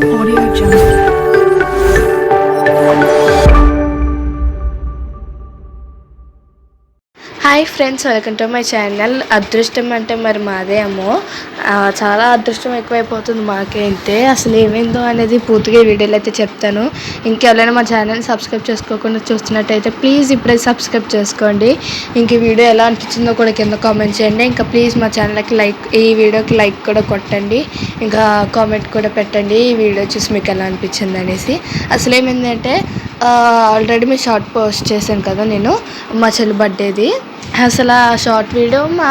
Audio Jungle. Hi friends, welcome to my channel. అదృష్టం అంటే మరి మాదే అమ్మో, చాలా అదృష్టం ఎక్కువైపోతుంది మాకైతే. అసలు ఏమైందో అనేది పూర్తిగా వీడియోలో అయితే చెప్తాను. ఇంకెవరైనా మా ఛానల్ సబ్స్క్రైబ్ చేసుకోకుండా చూస్తున్నట్టయితే ప్లీజ్ ఇప్పుడే సబ్స్క్రైబ్ చేసుకోండి. ఇంక వీడియో ఎలా అనిపించిందో కూడా కింద కామెంట్ చేయండి. ఇంకా ప్లీజ్ మా ఛానల్కి ఈ వీడియోకి లైక్ కూడా కొట్టండి. ఇంకా కామెంట్ కూడా పెట్టండి ఈ వీడియో చూసి మీకు ఎలా అనిపించింది అనేసి. అసలు ఏమైందంటే ఆల్రెడీ మీ షార్ట్ పోస్ట్ చేశాను కదా నేను, మా చెల్లి బర్త్డేది. అసలు ఆ షార్ట్ వీడియో మా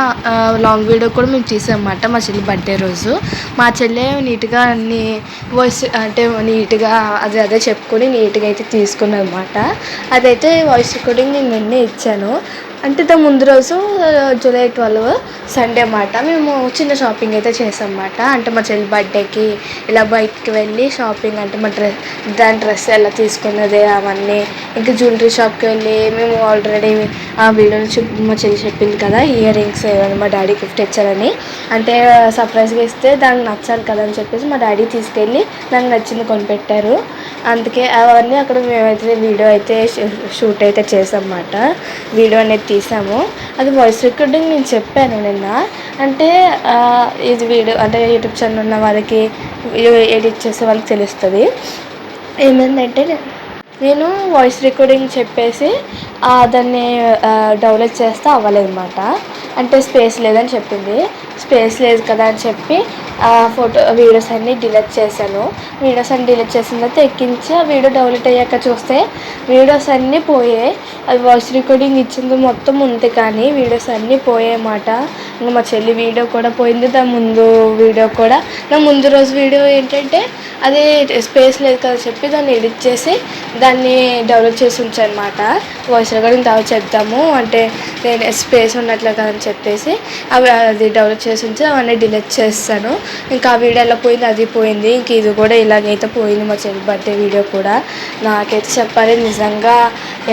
లాంగ్ వీడియో కూడా మేము తీసామన్నమాట మా చెల్లి బర్త్డే రోజు. మా చెల్లె నీట్గా అన్ని వాయిస్ అంటే నీట్గా అదే చెప్పుకొని నీట్గా అయితే తీసుకున్నదన్నమాట. అదైతే వాయిస్ రికార్డింగ్ నేను నిన్నే ఇచ్చాను. అంటే దాని ముందు రోజు జూలై 12 సండే అన్నమాట. మేము చిన్న షాపింగ్ అయితే చేసామన్నమాట. అంటే మా చెల్లి బర్త్డేకి ఇలా బయటికి వెళ్ళి షాపింగ్, అంటే మా దాని డ్రెస్ ఎలా తీసుకున్నది అవన్నీ. ఇంకా జ్యువెలరీ షాప్కి వెళ్ళి మేము ఆల్రెడీ ఆ వీడియోలో మా చెల్లి చెప్పింది కదా, ఇయర్ రింగ్స్ మా డాడీ గిఫ్ట్ ఇచ్చారని. అంటే సర్ప్రైజ్గా ఇస్తే దానికి నచ్చాలి కదా అని చెప్పేసి మా డాడీ తీసుకెళ్ళి దానికి నచ్చింది కొనిపెట్టారు. అందుకే అవన్నీ అక్కడ మేమైతే వీడియో అయితే షూట్ అయితే చేసామన్నమాట. వీడియో అనేది తీసాము. అది వాయిస్ రికార్డింగ్ నేను చెప్పాను నిన్న. అంటే ఇది వీడియో అంటే యూట్యూబ్ ఛానల్ ఉన్న వాళ్ళకి, ఎడిట్ చేసే వాళ్ళకి తెలుస్తుంది. ఏమైందంటే నేను వాయిస్ రికార్డింగ్ చెప్పేసి దాన్ని డౌన్లోడ్ చేస్తే అవ్వలేదన్నమాట. అంటే స్పేస్ లేదని చెప్పింది. స్పేస్ లేదు కదా అని చెప్పి వీడియోస్ అన్నీ డిలీట్ చేశాను. వీడియోస్ అన్నీ డిలీట్ చేసిన తర్వాత ఎక్కించి ఆ వీడియో డౌన్లోడ్ అయ్యాక చూస్తే వీడియోస్ అన్నీ పోయాయి. అది వాయిస్ రికార్డింగ్ ఇచ్చింది మొత్తం ఉంది కానీ వీడియోస్ అన్నీ పోయాయన్నమాట. ఇంకా మా చెల్లి వీడియో కూడా పోయింది, దాని ముందు వీడియో కూడా. నా ముందు రోజు వీడియో ఏంటంటే అది స్పేస్ లేదు కదా చెప్పి దాన్ని ఎడిట్ చేసి దాన్ని డెవలప్ చేసి ఉంచానమాట. వాయిస్ రికార్డింగ్ తర్వాత చెప్తాము అంటే నేను స్పేస్ ఉన్నట్లే కదని చెప్పేసి అది డెవలప్ చేసి ఉంచి అవన్నీ డిలీట్ చేస్తాను. ఇంకా ఆ వీడియో ఎలా పోయింది అది పోయింది. ఇంక ఇది కూడా ఇలాగైతే పోయింది మా చెల్లి బర్త్డే వీడియో కూడా. నాకైతే చెప్పాలి నిజంగా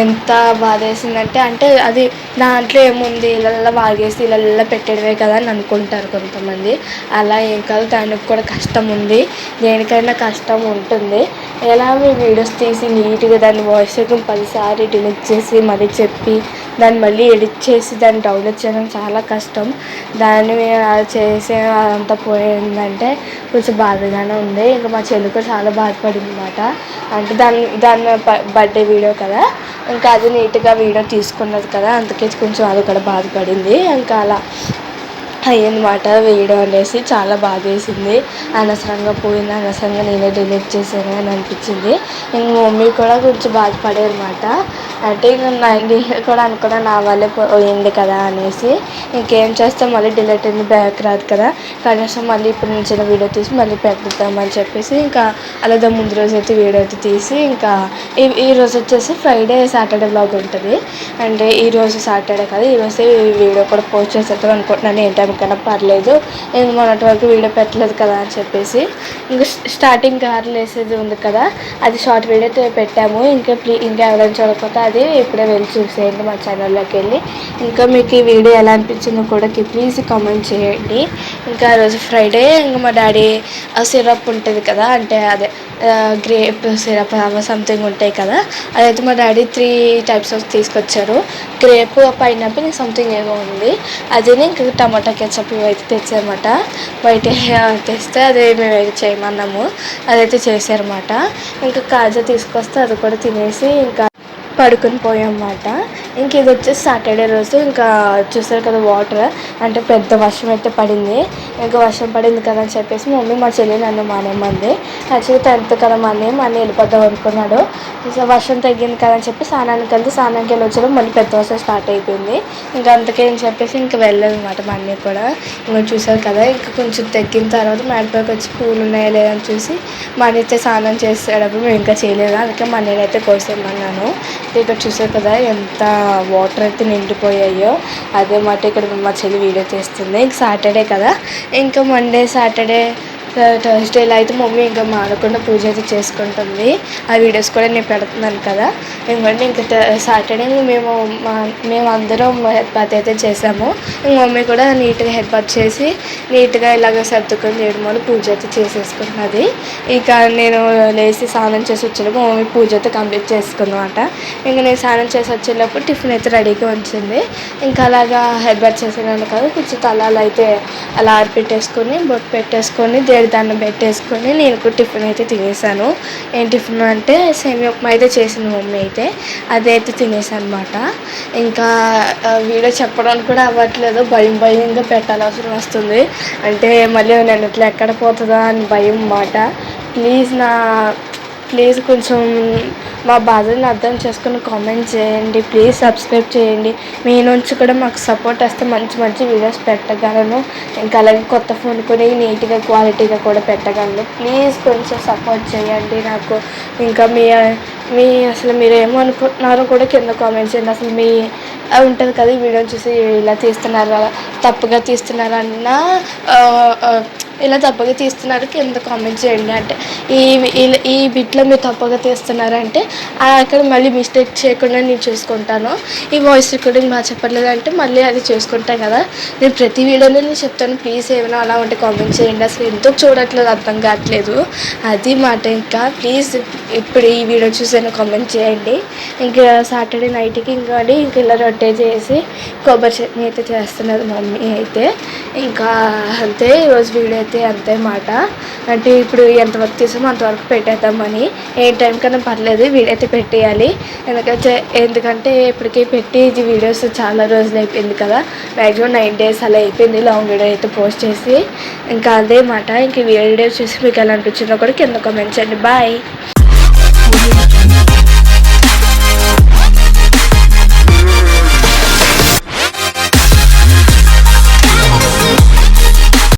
ఎంత బాధ వేసిందంటే, అంటే అది దాంట్లో ఏముంది ఇలా వాగేసి ఇలా పెట్టడమే కదా అని అనుకుంటారు కొంతమంది. అలా ఏం కాదు, దానికి కూడా కష్టం ఉంది. దేనికైనా కష్టం ఉంటుంది. ఎలా మీ వీడియోస్ తీసి నీట్గా దాన్ని వాయిస్ రికార్డింగ్ 10 సార్లు డిలీట్ చేసి మళ్ళీ చెప్పి దాన్ని మళ్ళీ ఎడిట్ చేసి దాన్ని డౌన్లోడ్ చేయడం చాలా కష్టం. దాన్ని చేసే అదంతా పోయిందంటే కొంచెం బాధగానే ఉంది. ఇంకా మా చెల్లి కూడా చాలా బాధపడింది అన్నమాట. అంటే దాని బర్త్డే వీడియో కదా, ఇంకా అది నీట్గా వీడియో తీసుకున్నది కదా, అందుకే కొంచెం అది కూడా బాధపడింది. ఇంకా అలా అయ్యిందన్నమాట వీడియో అనేసి. చాలా బాధ వేసింది. అనవసరంగా పోయింది, అనవసరంగా నేనే డిలీట్ చేశాను అని అనిపించింది. ఇంక మమ్మీ కూడా కొంచెం బాధపడేది అన్నమాట. అంటే ఇంకా నేను కూడా అనుకున్నా నా వల్లే పోయింది కదా అనేసి. ఇంకేం చేస్తాం, మళ్ళీ డిలీట్ అయింది, బ్యాక్ రాదు కదా, కనీసం మళ్ళీ ఇప్పుడు నుంచి వీడియో తీసి మళ్ళీ పెడతామని చెప్పేసి ఇంకా అలాగే ముందు రోజు అయితే వీడియో అయితే తీసి ఇంకా ఈ రోజు వచ్చేసి ఫ్రైడే సాటర్డే బ్లాగ్ ఉంటుంది. అంటే ఈరోజు సాటర్డే కదా, ఈరోజు వీడియో కూడా పోస్ట్ చేసేద్దాం అనుకుంటున్నాను. ఏ టైంకైనా పర్లేదు, నేను మొన్నటి వరకు వీడియో పెట్టలేదు కదా అని చెప్పేసి. ఇంకా స్టార్టింగ్ కార్లు వేసేది ఉంది కదా, అది షార్ట్ వీడియో పెట్టాము. ఇంకా ఎవరైనా చూడకపోతే అది ఇప్పుడే వెళ్ళి చూసేయండి మా ఛానల్లోకి వెళ్ళి. ఇంకా మీకు ఈ వీడియో ఎలా అనిపించిందో కూడా ప్లీజ్ కామెంట్ చేయండి. ఇంకా ఆ రోజు ఫ్రైడే ఇంకా మా డాడీ సిరప్ ఉంటుంది కదా, అంటే అదే గ్రేప్ సిరప్ సంథింగ్ ఉంటాయి కదా, అదైతే మా డాడీ 3 టైప్స్ ఆఫ్ తీసుకొచ్చారు. గ్రేప్, పైనాపిల్, సంథింగ్ ఏమో ఉంది. అదేనే ఇంకా టమాటా కెచప్ ఇవైతే తెచ్చారన్నమాట. బయట తెస్తే అదే మేమైతే చేయమన్నాము, అదైతే చేశారన్నమాట. ఇంకా కాజా తీసుకొస్తే అది కూడా తినేసి ఇంకా పడుకొని పోయామన్నమాట. ఇంక ఇది వచ్చేసి సాటర్డే రోజు. ఇంకా చూసారు కదా వాటర్, అంటే పెద్ద వర్షం అయితే పడింది. ఇంకా వర్షం పడింది కదా అని చెప్పేసి మమ్మీ మా చెల్లి నన్ను మానేమంది. యాక్చువల్లీ 10th కదా మా అన్న వెళ్ళిపోద్దాం అనుకున్నాడు. వర్షం తగ్గింది కదా అని చెప్పి స్నానానికి వెళ్ళి వచ్చాడు. మళ్ళీ పెద్ద వర్షం స్టార్ట్ అయిపోయింది. ఇంకా అందుకే అని చెప్పేసి ఇంకా వెళ్ళాలన్నమాట మా అన్నయ్య కూడా. ఇంకా చూసారు కదా, ఇంకా కొంచెం తగ్గిన తర్వాత మేడపైకి వచ్చి పూలు ఉన్నాయా లేదని చూసి మా అన్నయ్య అయితే స్నానం చేసేటప్పుడు మేము ఇంకా చేయలేదు, అందుకే మా అన్నయ్యని అయితే కోసేయమన్నాను. ఇక్కడ చూసారు కదా ఎంత వాటర్ అయితే నిండిపోయాయో. అదే మాట ఇక్కడ మా చెల్లి వీడియో చేస్తుంది. ఇంక సాటర్డే కదా, ఇంకా మండే సాటర్డే థర్స్డేలో అయితే మమ్మీ ఇంకా మానకుండా పూజ అయితే చేసుకుంటుంది. ఆ వీడియోస్ కూడా నేను పెడుతున్నాను కదా. ఎందుకంటే ఇంకా సాటర్డే మేము అందరం హెడ్ బాత్ అయితే చేసాము. ఇంక మమ్మీ కూడా నీట్గా హెడ్ బాత్ చేసి నీట్గా ఇలాగ సర్దుకొని చేయడం వల్ల పూజ అయితే చేసేసుకున్నది. ఇక నేను లేచి స్నానం చేసి వచ్చేటప్పుడు మమ్మీ పూజ అయితే కంప్లీట్ చేసుకుందన్నమాట. ఇంకా నేను స్నానం చేసి వచ్చేటప్పుడు టిఫిన్ అయితే రెడీగా ఉంచింది. ఇంకా అలాగా హెడ్ బాత్ చేసేదాన్ని కాదు, కొంచెం తలాలు అయితే అలా ఆరిపెట్టేసుకొని బొట్టు పెట్టేసుకొని దేవుడి దండం పెట్టేసుకొని నేను కూడా టిఫిన్ అయితే తినేసాను. ఏం టిఫిన్ అంటే సేమియా ఉప్మా అయితే చేసింది మమ్మీ అయితే, అదైతే తినేసాను అనమాట. ఇంకా వీడియో చెప్పడానికి కూడా అవ్వట్లేదు, భయంగా పెట్టాల్సిన అవసరం వస్తుంది. అంటే మళ్ళీ నేను ఇట్లా ఎక్కడ పోతుందా అని భయం అన్నమాట. ప్లీజ్ కొంచెం మా బాధని అర్థం చేసుకుని కామెంట్ చేయండి, ప్లీజ్ సబ్స్క్రైబ్ చేయండి. మీ నుంచి కూడా మాకు సపోర్ట్ వస్తే మంచి వీడియోస్ పెట్టగలను. ఇంకా అలాగే కొత్త ఫోన్ కొని నీట్గా క్వాలిటీగా కూడా పెట్టగలను. ప్లీజ్ కొంచెం సపోర్ట్ చేయండి నాకు. ఇంకా అసలు మీరు ఏమనుకుంటున్నారో కూడా కింద కామెంట్ చేయండి. అసలు ఉంటుంది కదా ఈ వీడియోని చూసి ఇలా తీస్తున్నారు, అలా తప్పుగా తీస్తున్నారన్నా ఇలా తప్పుగా తీస్తున్నారు కింద కామెంట్ చేయండి. అంటే ఈ బిట్లో మీరు తప్పుగా తీస్తున్నారంటే అక్కడ మళ్ళీ మిస్టేక్ చేయకుండా నేను చూసుకుంటాను. ఈ వాయిస్ రికార్డింగ్ బాగా చెప్పట్లేదు అంటే మళ్ళీ అది చూసుకుంటాను కదా. నేను ప్రతి వీడియోలో నేను చెప్తాను, ప్లీజ్ ఏమైనా అలా ఉంటే కామెంట్ చేయండి. అసలు ఎందుకు చూడట్లేదు అర్థం కావట్లేదు, అది మాట. ఇంకా ప్లీజ్ ఇప్పుడు ఈ వీడియో చూసైనా కామెంట్ చేయండి. ఇంకా సాటర్డే నైట్కి ఇంకా ఇలా రొట్టె చేసి కొబ్బరి చట్నీ అయితే చేస్తున్నది మమ్మీ అయితే. ఇంకా అంతే ఈరోజు వీడియో అయితే అంతే మాట. అంటే ఇప్పుడు ఎంతవరకు తీసామో అంతవరకు పెట్టేద్దామని, ఏ టైం కన్నా పర్లేదు వీడియో అయితే పెట్టేయాలి. ఎందుకంటే ఇప్పటికీ పెట్టి ఇది వీడియోస్ చాలా రోజులు అయిపోయింది కదా, మ్యాక్సిమం 9 days అలా అయిపోయింది లాంగ్ వీడియో అయితే పోస్ట్ చేసి. ఇంకా అదే మాట. ఇంక వీడియో చూసి మీకు ఎలా అనిపించిందో కూడా కింద కామెంట్ చేయండి. బాయ్.